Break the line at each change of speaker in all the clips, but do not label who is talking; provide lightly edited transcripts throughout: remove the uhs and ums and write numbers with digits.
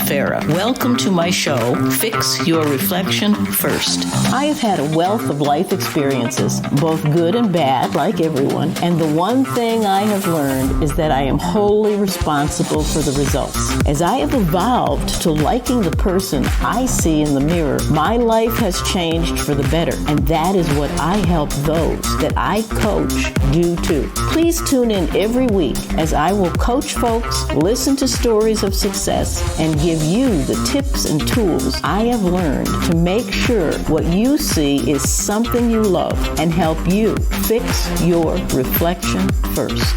Farrah. Welcome to my show, Fix Your Reflection First. I have had a wealth of life experiences, both good and bad, like everyone, and the one thing I have learned is that I am wholly responsible for the results. As I have evolved to liking the person I see in the mirror, my life has changed for the better, and that is what I help those that I coach do too. Please tune in every week as I will coach folks, listen to stories of success, and give you the tips and tools I have learned to make sure what you see is something you love and help you fix your reflection first.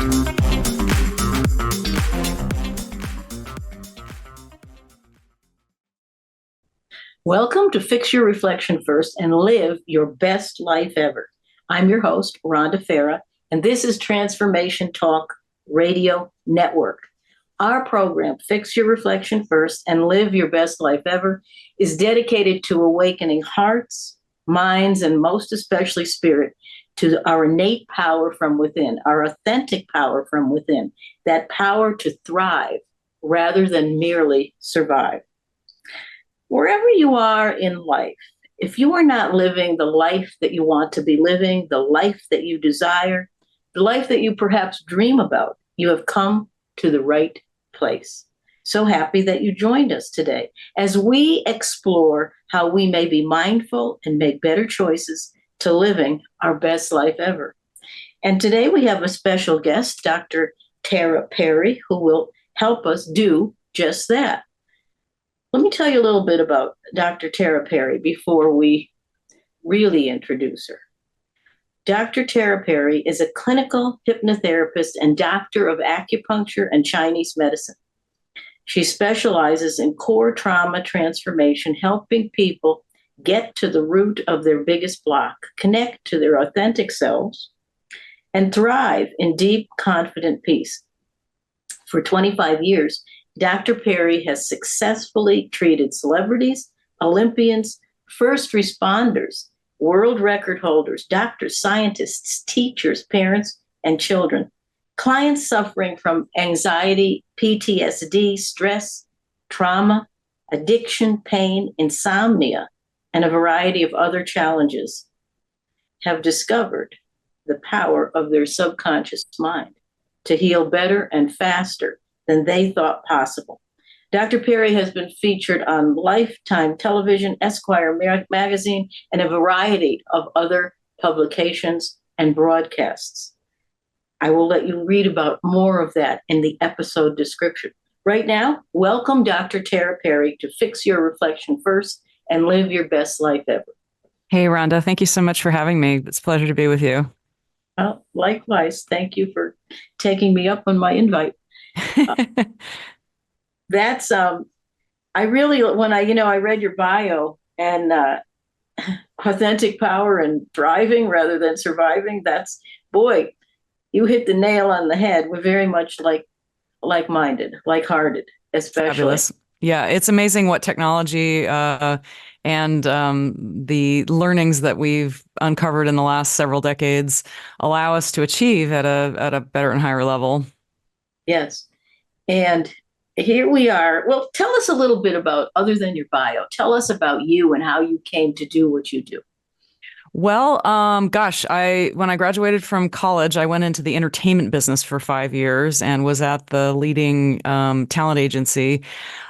Welcome to Fix Your Reflection First and Live Your Best Life Ever. I'm your host, Rhonda Farrah, and this is Transformation Talk Radio Network. Our program, Fix Your Reflection First and Live Your Best Life Ever, is dedicated to awakening hearts, minds, and most especially spirit to our innate power from within, our authentic power from within, that power to thrive rather than merely survive. Wherever you are in life, if you are not living the life that you want to be living, the life that you desire, the life that you perhaps dream about, you have come to the right place. So happy that you joined us today as we explore how we may be mindful and make better choices to living our best life ever. And today we have a special guest, Dr. Tara Perry, who will help us do just that. Let me tell you a little bit about Dr. Tara Perry before we really introduce her. Dr. Tara Perry is a clinical hypnotherapist and doctor of acupuncture and Chinese medicine. She specializes in core trauma transformation, helping people get to the root of their biggest block, connect to their authentic selves, and thrive in deep, confident peace. For 25 years, Dr. Perry has successfully treated celebrities, Olympians, first responders, world record holders, doctors, scientists, teachers, parents, and children, clients suffering from anxiety, PTSD, stress, trauma, addiction, pain, insomnia, and a variety of other challenges, have discovered the power of their subconscious mind to heal better and faster than they thought possible. Dr. Perry has been featured on Lifetime Television, Esquire magazine, and a variety of other publications and broadcasts. I will let you read about more of that in the episode description. Right now, welcome Dr. Tara Perry to Fix Your Reflection First and Live Your Best Life Ever.
Hey, Rhonda, thank you so much for having me. It's a pleasure to be with you.
Well, likewise. Thank you for taking me up on my invite. That's I really, when I read your bio and authentic power and thriving rather than surviving, that's, boy, you hit the nail on the head. We're very much like-minded, like-hearted, especially.
Fabulous. Yeah, it's amazing what technology and the learnings that we've uncovered in the last several decades allow us to achieve at a better and higher level.
Yes. And here we are. Well, tell us a little bit about, other than your bio, tell us about you and how you came to do what you do.
Well, when I graduated from college, I went into the entertainment business for 5 years and was at the leading talent agency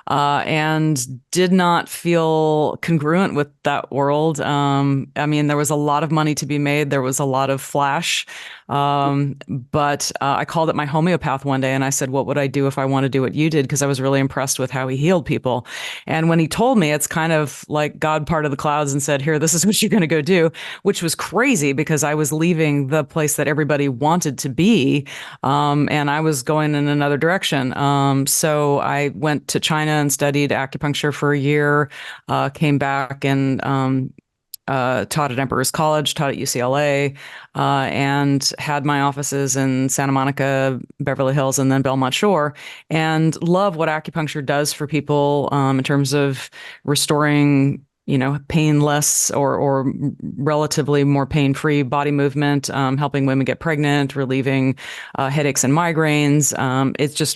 and did not feel congruent with that world. I mean, there was a lot of money to be made. There was a lot of flash. But I called up my homeopath one day and I said, what would I do if I want to do what you did? Because I was really impressed with how he healed people. And when he told me, it's kind of like God parted the clouds and said, here, this is what you're going to go do, which was crazy because I was leaving the place that everybody wanted to be. And I was going in another direction. So I went to China and studied acupuncture for a year, came back and taught at Emperor's College, taught at UCLA, and had my offices in Santa Monica, Beverly Hills, and then Belmont Shore, and love what acupuncture does for people in terms of restoring painless or relatively more pain-free body movement, helping women get pregnant, relieving headaches and migraines.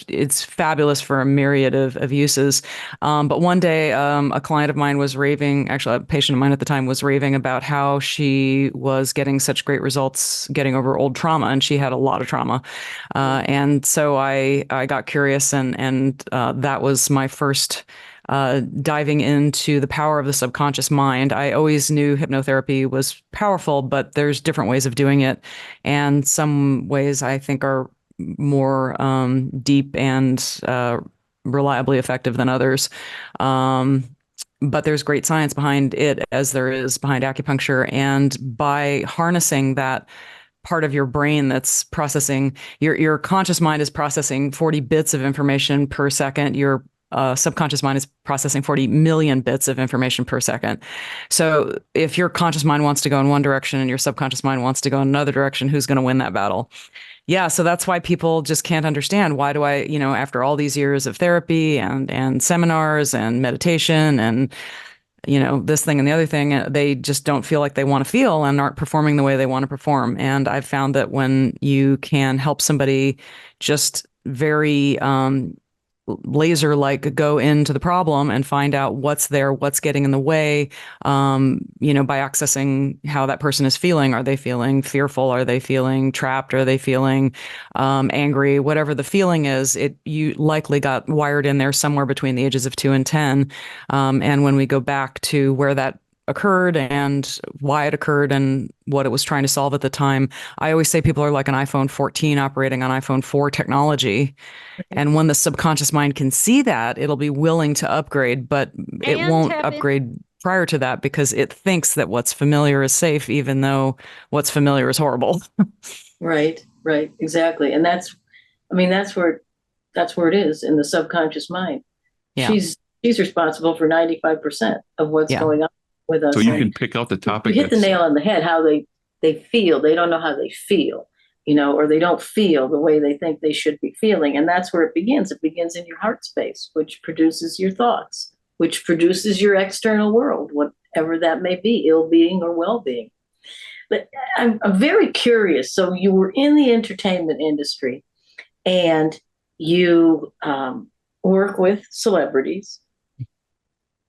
It's fabulous for a myriad of uses. But one day, a client of mine was raving, actually a patient of mine at the time was raving about how she was getting such great results getting over old trauma, and she had a lot of trauma. And so I got curious, and that was my first diving into the power of the subconscious mind. I always knew hypnotherapy was powerful, but there's different ways of doing it. And some ways I think are more deep and reliably effective than others. But there's great science behind it, as there is behind acupuncture. And by harnessing that part of your brain that's processing, your conscious mind is processing 40 bits of information per second. Your subconscious mind is processing 40 million bits of information per second. So if your conscious mind wants to go in one direction and your subconscious mind wants to go in another direction, who's going to win that battle? Yeah, so that's why people just can't understand, why do I, after all these years of therapy and seminars and meditation and this thing and the other thing, they just don't feel like they want to feel and aren't performing the way they want to perform. And I've found that when you can help somebody just very laser like go into the problem and find out what's there, what's getting in the way, by accessing how that person is feeling. Are they feeling fearful? Are they feeling trapped? Are they feeling angry? Whatever the feeling is, you likely got wired in there somewhere between the ages of 2 and 10. And when we go back to where that occurred and why it occurred and what it was trying to solve at the time, I always say people are like an iPhone 14 operating on iPhone 4 technology. And when the subconscious mind can see that, it'll be willing to upgrade, but it won't upgrade prior to that because it thinks that what's familiar is safe, even though what's familiar is horrible.
Right, exactly. And that's where it is in the subconscious mind. Yeah. She's responsible for 95% of what's going on with us.
So you can pick out the topic.
You hit the nail on the head, how they feel. They don't know how they feel, or they don't feel the way they think they should be feeling. And that's where it begins. It begins in your heart space, which produces your thoughts, which produces your external world, whatever that may be, ill-being or well-being. But I'm very curious. So you were in the entertainment industry and you work with celebrities.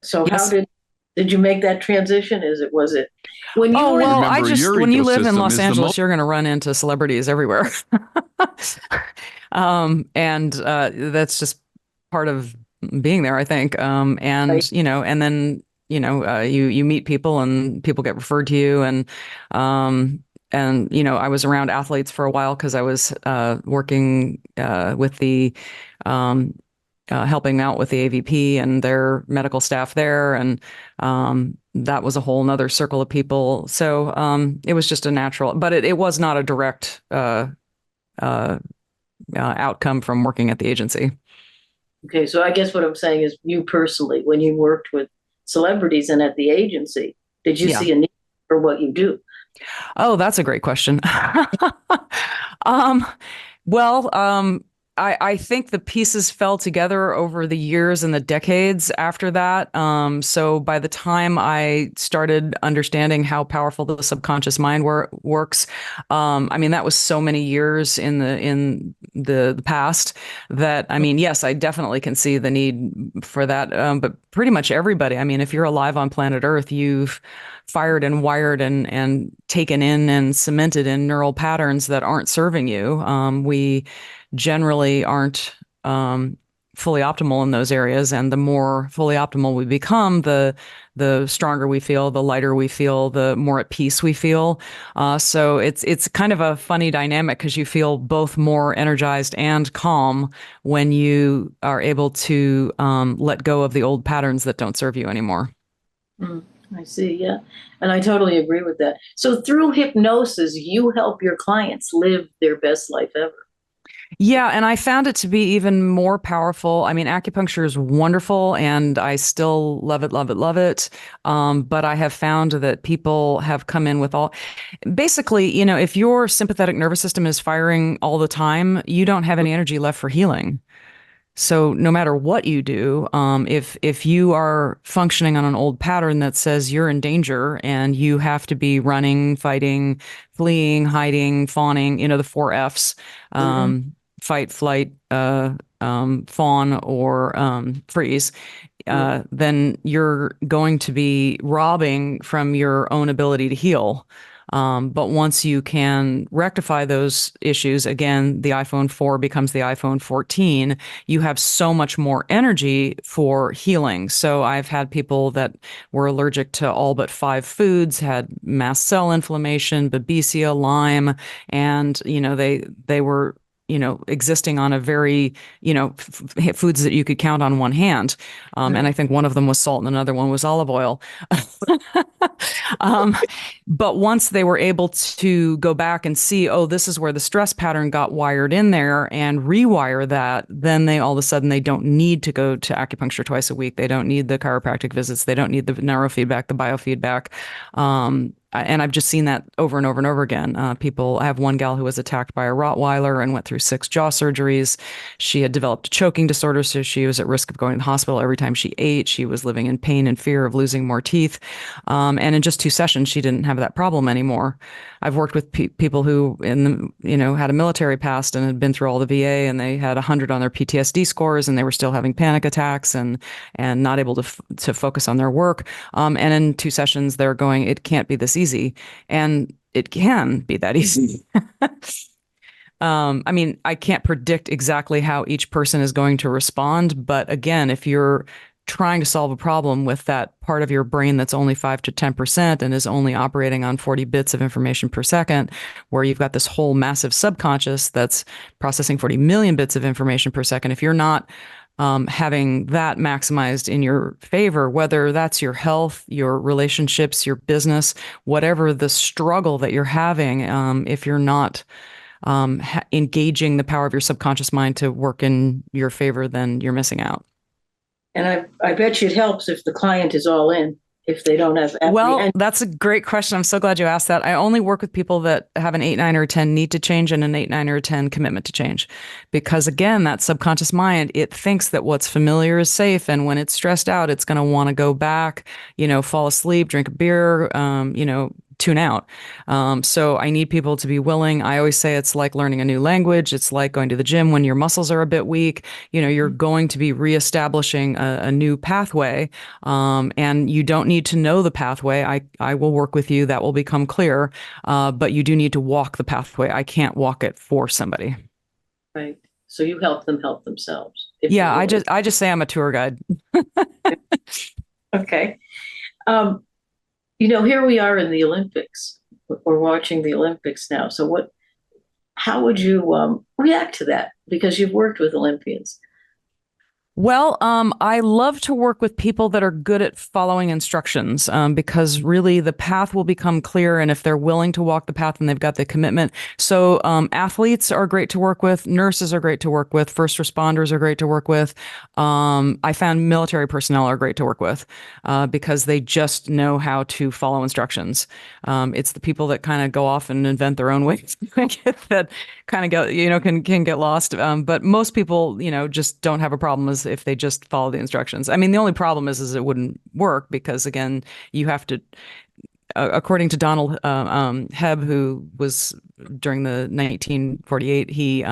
So yes. How did you make that transition? Was it when you
when you live in Los Angeles, you're going to run into celebrities everywhere. And that's just part of being there, I think. And right. And then you meet people and people get referred to you, and I was around athletes for a while because I was working with the helping out with the AVP and their medical staff there. And that was a whole nother circle of people. So it was just a natural, but it was not a direct outcome from working at the agency.
Okay. So I guess what I'm saying is, you personally, when you worked with celebrities and at the agency, did you see a need for what you do?
Oh, that's a great question. I think the pieces fell together over the years and the decades after that. So by the time I started understanding how powerful the subconscious mind works, that was so many years in the past that, yes, I definitely can see the need for that. But pretty much everybody, if you're alive on planet Earth, you've fired and wired and taken in and cemented in neural patterns that aren't serving you. We generally aren't fully optimal in those areas, and the more fully optimal we become, the stronger we feel, the lighter we feel, the more at peace we feel. So it's kind of a funny dynamic because you feel both more energized and calm when you are able to let go of the old patterns that don't serve you anymore.
I see. Yeah. And I totally agree with that. So through hypnosis, you help your clients live their best life ever.
Yeah, and I found it to be even more powerful. Acupuncture is wonderful, and I still love it, love it, love it. But I have found that people have come in with basically, if your sympathetic nervous system is firing all the time, you don't have any energy left for healing. So no matter what you do, if you are functioning on an old pattern that says you're in danger and you have to be running, fighting, fleeing, hiding, fawning, the four Fs,
Hmm.
fight, flight, fawn, or freeze, then you're going to be robbing from your own ability to heal. But once you can rectify those issues, again, the iPhone 4 becomes the iPhone 14, you have so much more energy for healing. So I've had people that were allergic to all but five foods, had mast cell inflammation, Babesia, Lyme, and they were existing on a very, foods that you could count on one hand. And I think one of them was salt and another one was olive oil. um, but once they were able to go back and see, oh, this is where the stress pattern got wired in there and rewire that, then they all of a sudden they don't need to go to acupuncture twice a week. They don't need the chiropractic visits. They don't need the neurofeedback, the biofeedback. And I've just seen that over and over and over again. I have one gal who was attacked by a Rottweiler and went through 6 jaw surgeries. She had developed a choking disorder, so she was at risk of going to the hospital every time she ate. She was living in pain and fear of losing more teeth. And in just 2 sessions, she didn't have that problem anymore. I've worked with people who had a military past and had been through all the VA, and they had 100 on their PTSD scores, and they were still having panic attacks and not able to focus on their work. And in 2 sessions, they're going, it can't be this easy, and it can be that easy. I mean, I can't predict exactly how each person is going to respond, but again, if you're trying to solve a problem with that part of your brain that's only 5 to 10% and is only operating on 40 bits of information per second, where you've got this whole massive subconscious that's processing 40 million bits of information per second, if you're not having that maximized in your favor, whether that's your health, your relationships, your business, whatever the struggle that you're having, if you're not engaging the power of your subconscious mind to work in your favor, then you're missing out.
And I bet you it helps if the client is all in, if they don't have
Well,
apprehension.
that's a great question. I'm so glad you asked that. I only work with people that have an 8, 9, or 10 need to change and an 8, 9, or 10 commitment to change. Because again, that subconscious mind, it thinks that what's familiar is safe. And when it's stressed out, it's going to want to go back, fall asleep, drink a beer, tune out. So I need people to be willing. I always say it's like learning a new language. It's like going to the gym when your muscles are a bit weak. You're going to be reestablishing a new pathway. And you don't need to know the pathway. I will work with you. That will become clear. But you do need to walk the pathway. I can't walk it for somebody.
Right. So you help them help themselves, if you
Yeah, I
will.
just I just say I'm a tour guide.
Okay. Um, here we are in the Olympics. We're watching the Olympics now. So how would you react to that? Because you've worked with Olympians.
Well, I love to work with people that are good at following instructions, because really the path will become clear. And if they're willing to walk the path and they've got the commitment. So, athletes are great to work with. Nurses are great to work with. First responders are great to work with. I found military personnel are great to work with, because they just know how to follow instructions. It's the people that kind of go off and invent their own ways that kind of get, can get lost. But most people, just don't have a problem as if they just follow the instructions. I mean, the only problem is it wouldn't work because again, you have to, according to Donald Hebb, who was during the 1948, he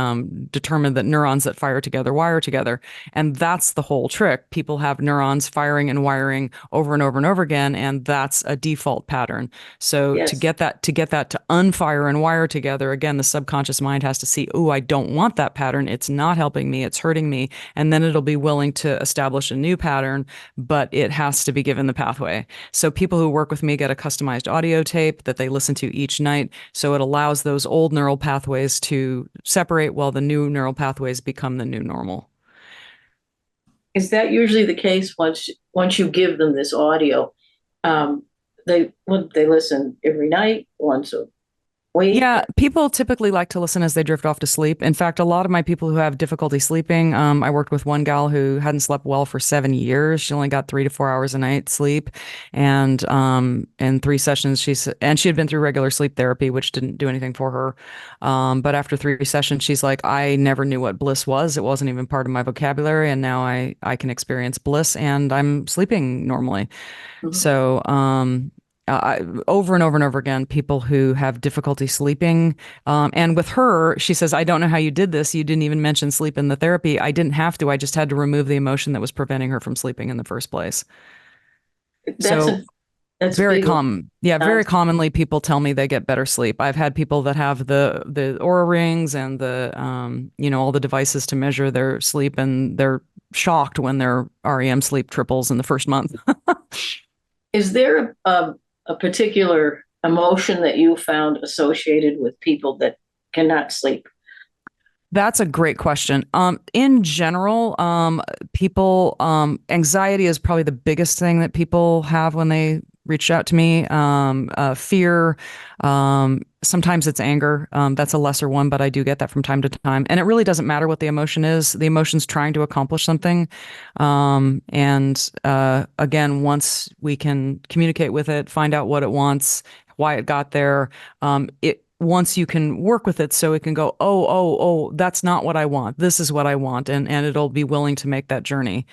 determined that neurons that fire together wire together, and that's the whole trick. People have neurons firing and wiring over and over and over again, and that's a default pattern. So to
Yes.
get that to unfire and wire together, again, the subconscious mind has to see, oh, I don't want that pattern. It's not helping me. It's hurting me, and then it'll be willing to establish a new pattern, but it has to be given the pathway. So people who work with me get a customized audio tape that they listen to each night. So it allows those old neural pathways to separate while the new neural pathways become the new normal.
Is that usually the case once you give them this audio? Um, they listen every night, once a We,
Yeah, people typically like to listen as they drift off to sleep. In fact, a lot of my people who have difficulty sleeping, I worked with one gal who hadn't slept well for 7 years. She only got 3 to 4 hours a night sleep, and in 3 sessions, and she had been through regular sleep therapy, which didn't do anything for her. But after 3 sessions, she's like, I never knew what bliss was. It wasn't even part of my vocabulary, and now I can experience bliss, and I'm sleeping normally.
Mhm.
So, over and over and over again, people who have difficulty sleeping. And with her, she says, I don't know how you did this. You didn't even mention sleep in the therapy. I didn't have to. I just had to remove the emotion that was preventing her from sleeping in the first place.
that's
So,
a that's a
very
big one.
common. Yeah, very commonly people tell me they get better sleep. I've had people that have the Aura rings and the all the devices to measure their sleep, and they're shocked when their REM sleep triples in the first month.
Is there a particular emotion that you found associated with people that cannot sleep?
That's a great question. In general, people, anxiety is probably the biggest thing that people have when they reach out to me. Fear, sometimes it's anger. That's a lesser one, but I do get that from time to time. And it really doesn't matter what the emotion is. The emotion's trying to accomplish something. Again, once we can communicate with it, find out what it wants, why it got there, it once you can work with it so it can go, oh, that's not what I want. This is what I want. And it'll be willing to make that journey.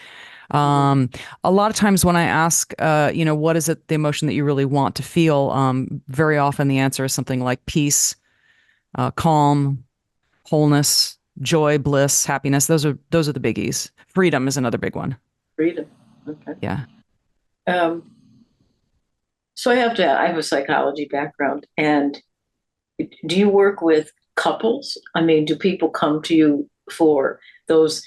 Mhm.
Um, a lot of times when I ask, what is it, the emotion that you really want to feel? Very often the answer is something like peace, calm, wholeness, joy, bliss, happiness. Those are the biggies. Freedom is another big one.
Freedom. Okay.
Yeah.
Um, so I have a psychology background, and do you work with couples? I mean, do people come to you for those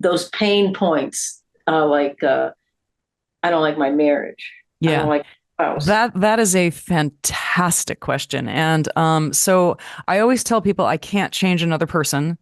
those pain points, I don't like my marriage, I don't
Yeah.
like my spouse.
That is a fantastic question. And so I always tell people I can't change another person,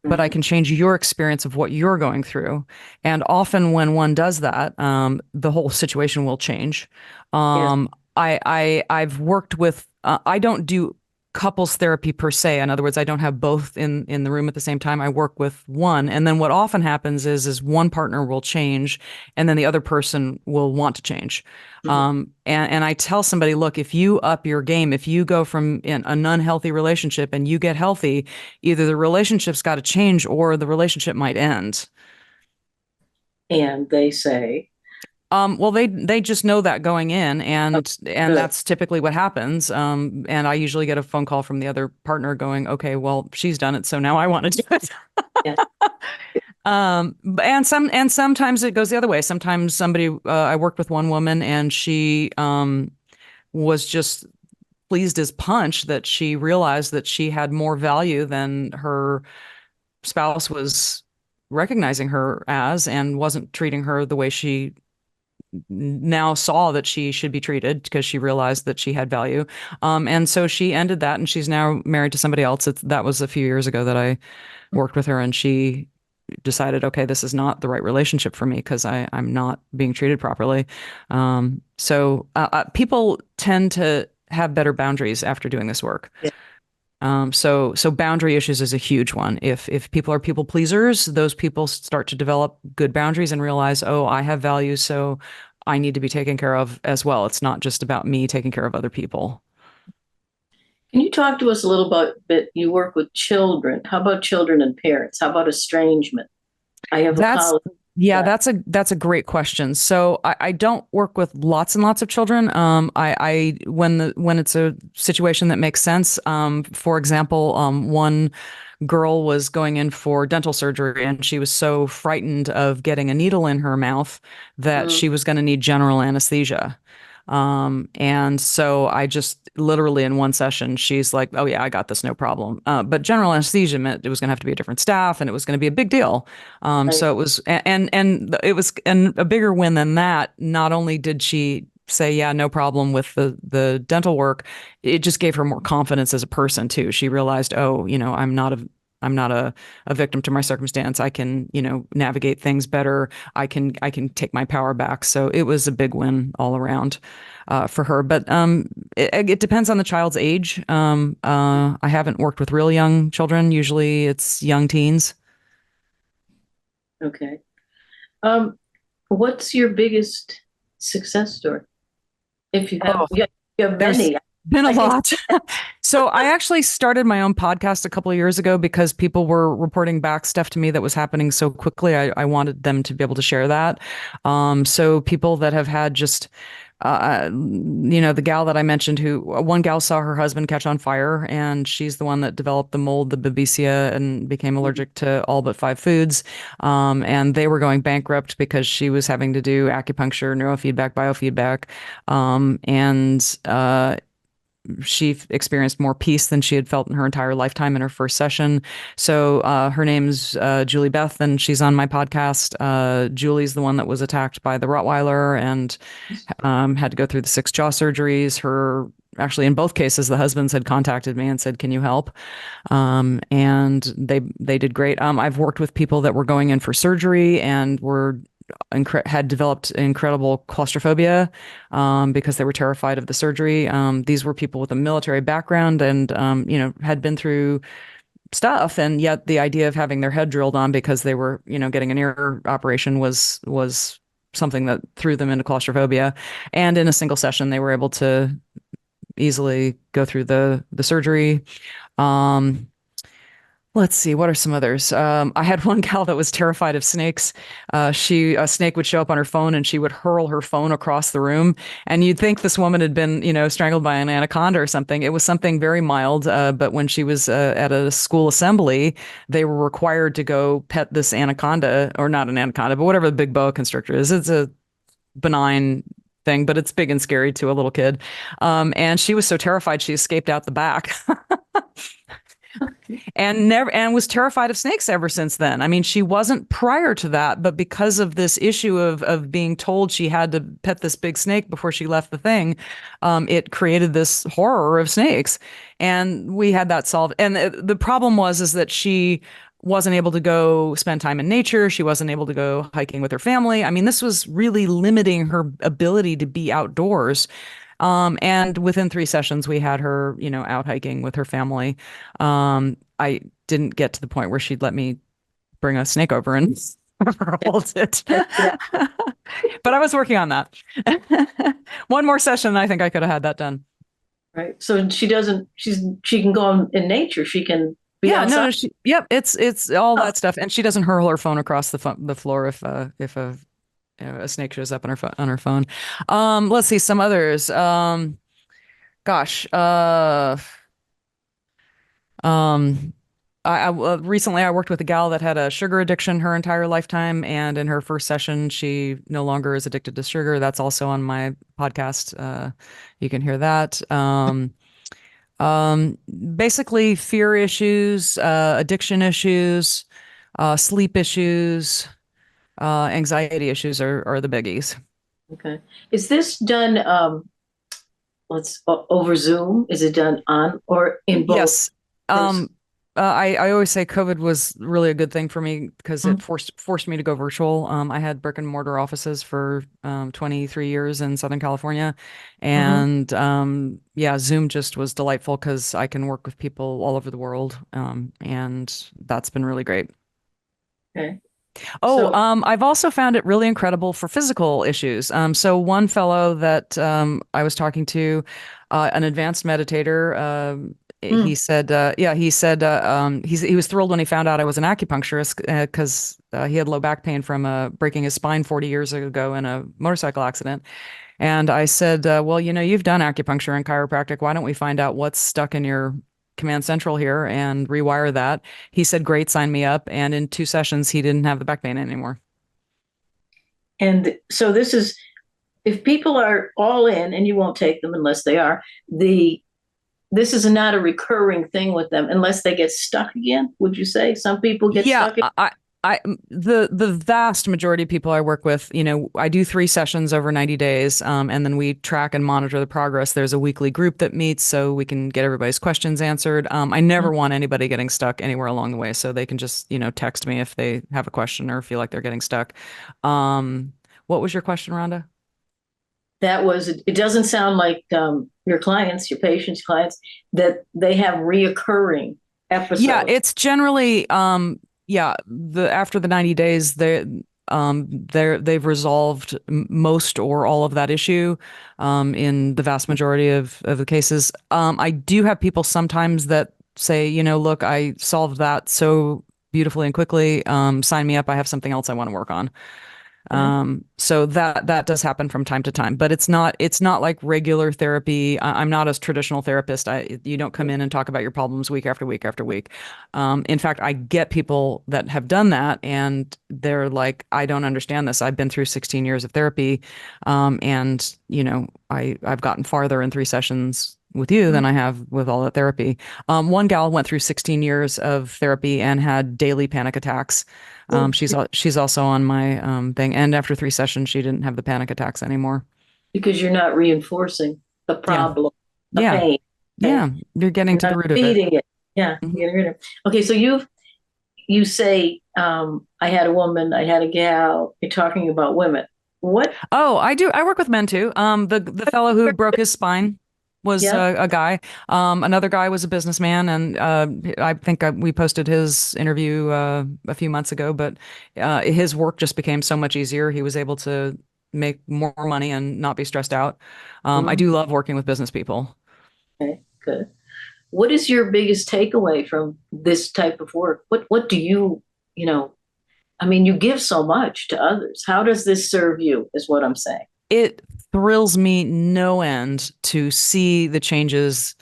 but I
Mhm.
can change your experience of what you're going through. And often when one does that, the whole situation will change.
Yes.
I've worked with, I don't do couples therapy per se. In other words, I don't have both in the room at the same time. I work with one. And then what often happens is one partner will change and then the other person will want to change.
Mhm.
And I tell somebody, look, if you up your game, if you go from an unhealthy relationship and you get healthy, either the relationship's got to change or the relationship might end.
And they say,
Well, they just know that going in,
oh,
and
good.
that's typically what happens. And I usually get a phone call from the other partner going, "Okay, well, she's done it, so now I want to do it."
Yes.
And sometimes it goes the other way. Sometimes I worked with one woman, and she was just pleased as punch that she realized that she had more value than her spouse was recognizing her as, and wasn't treating her the way she now saw that she should be treated because she realized that she had value. And so she ended that, and she's now married to somebody else. That was a few years ago that I worked with her, and she decided, okay, this is not the right relationship for me because I'm not being treated properly. People tend to have better boundaries after doing this work.
Yes.
So boundary issues is a huge one. If people are people pleasers, those people start to develop good boundaries and realize, oh, I have values, so I need to be taken care of as well. It's not just about me taking care of other people.
Can you talk to us a little bit? You work with children. How about children and parents? How about estrangement? I have a
That's
colleague
yeah,
that.
that's a great question. So I don't work with lots and lots of children. I when it's a situation that makes sense. For example, one girl was going in for dental surgery and she was so frightened of getting a needle in her mouth that
Mm,
she was going to need general anesthesia. And so I just literally in one session, she's like, "Oh yeah, I got this, no problem." But general anesthesia meant it was going to have to be a different staff, and it was going to be a big deal.
right.
So it was, and it was, and a bigger win than that. Not only did she say, "Yeah, no problem with the dental work," it just gave her more confidence as a person too. She realized, "Oh, I'm not a not a victim to my circumstance. I can, navigate things better. I can take my power back. So it was a big win all around for her. But it depends on the child's age. I haven't worked with real young children. Usually it's young teens.
Okay. Um, what's your biggest success story? If you have,
Oh,
you have
there's
many.
been a
I can.
lot. So I actually started my own podcast a couple of years ago because people were reporting back stuff to me that was happening so quickly. I wanted them to be able to share that. So people that have had just, the gal that I mentioned, who one gal saw her husband catch on fire, and she's the one that developed the mold, the babesia, and became allergic to all but 5 foods. And they were going bankrupt because she was having to do acupuncture, neurofeedback, biofeedback, and she experienced more peace than she had felt in her entire lifetime in her first session. So her name's Julie Beth, and she's on my podcast. Julie's the one that was attacked by the Rottweiler and had to go through the 6 jaw surgeries. Actually, in both cases, the husbands had contacted me and said, "Can you help?" And they did great. I've worked with people that were going in for surgery and had developed incredible claustrophobia because they were terrified of the surgery. These were people with a military background and had been through stuff, and yet the idea of having their head drilled on because they were getting an ear operation was something that threw them into claustrophobia. And in a single session, they were able to easily go through the surgery. Um, Let's see, what are some others? I had one gal that was terrified of snakes. A snake would show up on her phone and she would hurl her phone across the room. And you'd think this woman had been, strangled by an anaconda or something. It was something very mild. But when she was at a school assembly, they were required to go pet this anaconda, or not an anaconda, but whatever the big boa constrictor is. It's a benign thing, but it's big and scary to a little kid. And she was so terrified she escaped out the back. And was terrified of snakes ever since then. I mean, she wasn't prior to that, but because of this issue of being told she had to pet this big snake before she left the thing, it created this horror of snakes. And we had that solved. And the problem is that she wasn't able to go spend time in nature. She wasn't able to go hiking with her family. I mean, this was really limiting her ability to be outdoors. And within 3 sessions, we had her, out hiking with her family. I didn't get to the point where she'd let me bring a snake over and hold it.
Yeah.
But I was working on that. One more session, I think I could have had that done.
Right. So she can go in nature. She can be outside.
No, yep, it's all that stuff. And she doesn't hurl her phone across the floor if a snake shows up on her phone. Let's see some others. Gosh. Recently I worked with a gal that had a sugar addiction her entire lifetime, and in her first session, she no longer is addicted to sugar. That's also on my podcast. You can hear that. Basically, fear issues, addiction issues, sleep issues, anxiety issues are the biggies.
Okay. Is this done over Zoom? Is it done on or in both?
Yes. I always say COVID was really a good thing for me because it forced me to go virtual. I had brick and mortar offices for 23 years in Southern California, and Zoom just was delightful because I can work with people all over the world, and that's been really great.
Okay.
Oh, I've also found it really incredible for physical issues. So one fellow that I was talking to, an advanced meditator, he said, he was thrilled when he found out I was an acupuncturist because he had low back pain from breaking his spine 40 years ago in a motorcycle accident. And I said, well, you've done acupuncture and chiropractic. Why don't we find out what's stuck in your command central here and rewire that? He said, great, sign me up. And in 2 sessions, he didn't have the back pain anymore.
And so if people are all in, and you won't take them unless they are, this is not a recurring thing with them unless they get stuck again. Would you say some people get stuck?
The vast majority of people I work with, I do 3 sessions over 90 days, and then we track and monitor the progress. There's a weekly group that meets so we can get everybody's questions answered. I never want anybody getting stuck anywhere along the way, so they can just, text me if they have a question or feel like they're getting stuck. What was your question, Rhonda?
That was, it doesn't sound like your clients, your patients, clients, that they have reoccurring
Yeah,
episodes.
it's generally yeah, the after the 90 days they've resolved most or all of that issue in the vast majority of the cases. I do have people sometimes that say, look, I solved that so beautifully and quickly. Sign me up. I have something else I want to work on.
Okay.
So that does happen from time to time, but it's not like regular therapy. I'm not a traditional therapist. You don't come in and talk about your problems week after week after week. In fact, I get people that have done that and they're like, I don't understand this. I've been through 16 years of therapy, and I've gotten farther in 3 sessions with you than I have with all the therapy. One gal went through 16 years of therapy and had daily panic attacks.
Well,
She's also on my thing, and after 3 sessions, she didn't have the panic attacks anymore.
because you're not reinforcing the
Yeah,
problem, the
yeah,
pain. Okay.
yeah. You're getting
You're
to the
not
root of it.
feeding it. Yeah.
Mhm.
You're getting rid of it. Okay. So you say, I had a woman, I had a gal, you're talking about women. What?
Oh, I do. I work with men too. The fellow who broke his spine was
Yeah.
a guy. Another guy was a businessman, and I think we posted his interview a few months ago. But his work just became so much easier. He was able to make more money and not be stressed out. I
Mhm.
do love working with business people.
Okay. Good. What is your biggest takeaway from this type of work? What do you know, I mean, you give so much to others. How does this serve you, is what I'm saying.
It thrills me no end to see the changes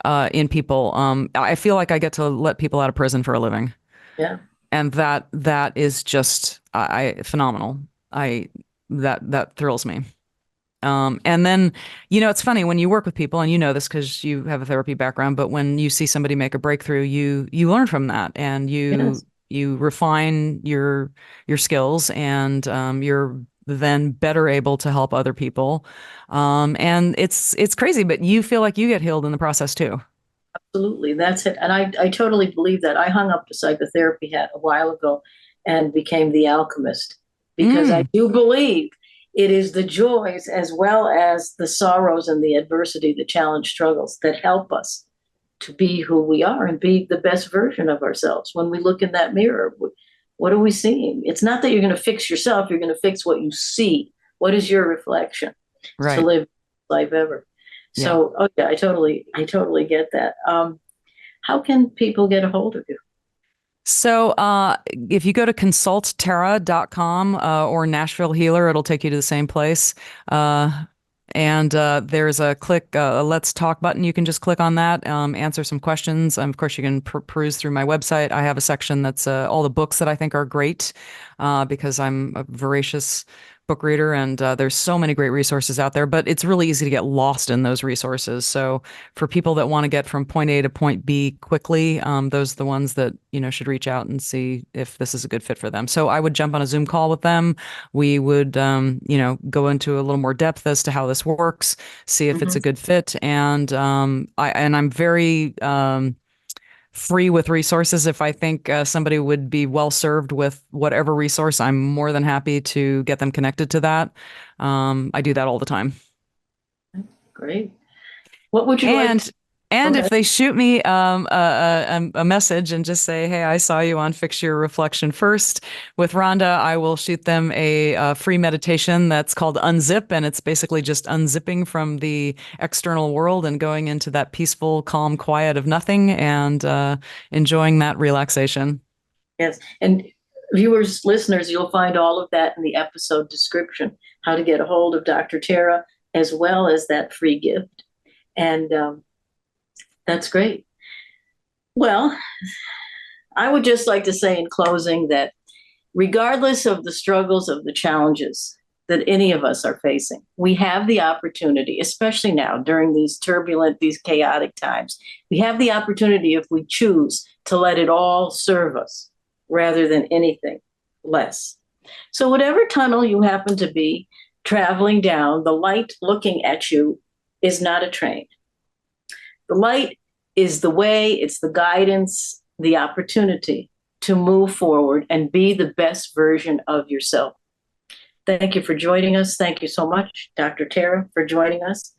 in people. I feel like I get to let people out of prison for a living,
Yeah.
and that is just phenomenal. I that thrills me. And then, it's funny when you work with people, and you know this because you have a therapy background, but when you see somebody make a breakthrough, you learn from that, and you
Yes.
you refine your skills, and you're then better able to help other people. And it's crazy, but you feel like you get healed in the process too.
Absolutely. That's it. And I totally believe that. I hung up the psychotherapy hat a while ago and became the alchemist because I
Mm,
do believe it is the joys as well as the sorrows and the adversity, the challenge, struggles that help us to be who we are and be the best version of ourselves. When we look in that mirror, what are we seeing? It's not that you're going to fix yourself, you're going to fix what you see. What is your reflection to
right.
live life ever?
Yeah.
So, okay, I totally get that. How can people get a hold of you?
So if you go to consulttara.com or Nashville Healer, it'll take you to the same place. And there's a Let's Talk button. You can just click on that, answer some questions. Of course, you can peruse through my website. I have a section that's all the books that I think are great because I'm a voracious book reader, and there's so many great resources out there, but it's really easy to get lost in those resources. So for people that want to get from point A to point B quickly, those are the ones that, should reach out and see if this is a good fit for them. So I would jump on a Zoom call with them. We would, go into a little more depth as to how this works, see if it's
Hmm.
a good fit. And I'm very free with resources. If I think somebody would be well served with whatever resource, I'm more than happy to get them connected to that. I do that all the time.
Great. What would you like to
And
go
and if
ahead?
they shoot me a message and just say, "Hey, I saw you on Fix Your Reflection First with Rhonda," I will shoot them a free meditation that's called Unzip, and it's basically just unzipping from the external world and going into that peaceful, calm quiet of nothing, and enjoying that relaxation.
Yes. And viewers, listeners, you'll find all of that in the episode description, how to get a hold of Dr. Tara, as well as that free gift. And that's great. Well, I would just like to say in closing that regardless of the struggles, of the challenges that any of us are facing, we have the opportunity, especially now during these turbulent, these chaotic times, we have the opportunity, if we choose, to let it all serve us rather than anything. less. So, whatever tunnel you happen to be traveling down, the light looking at you is not a train. The light is the way, it's the guidance, the opportunity to move forward and be the best version of yourself. Thank you for joining us. Thank you so much, Dr. Tara, for joining us.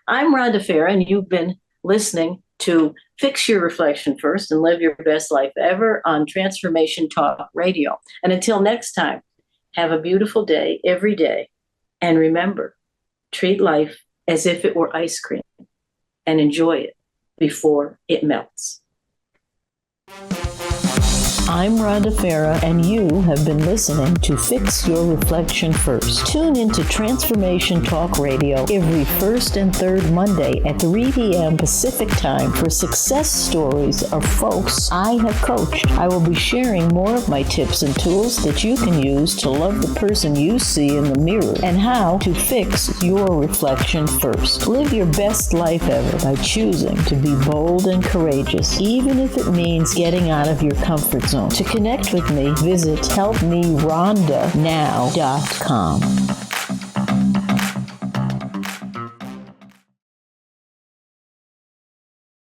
I'm Rhonda Farrah, and you've been listening to Fix Your Reflection First and Live Your Best Life Ever on Transformation Talk Radio. And until next time, have a beautiful day every day. And remember, treat life as if it were ice cream and enjoy it before it melts. I'm Rhonda Farrah, and you have been listening to Fix Your Reflection First. Tune into Transformation Talk Radio every first and third Monday at 3 p.m. Pacific Time for success stories of folks I have coached. I will be sharing more of my tips and tools that you can use to love the person you see in the mirror and how to fix your reflection first. Live your best life ever by choosing to be bold and courageous, even if it means getting out of your comfort zone. To connect with me, visit helpmerhondanow.com.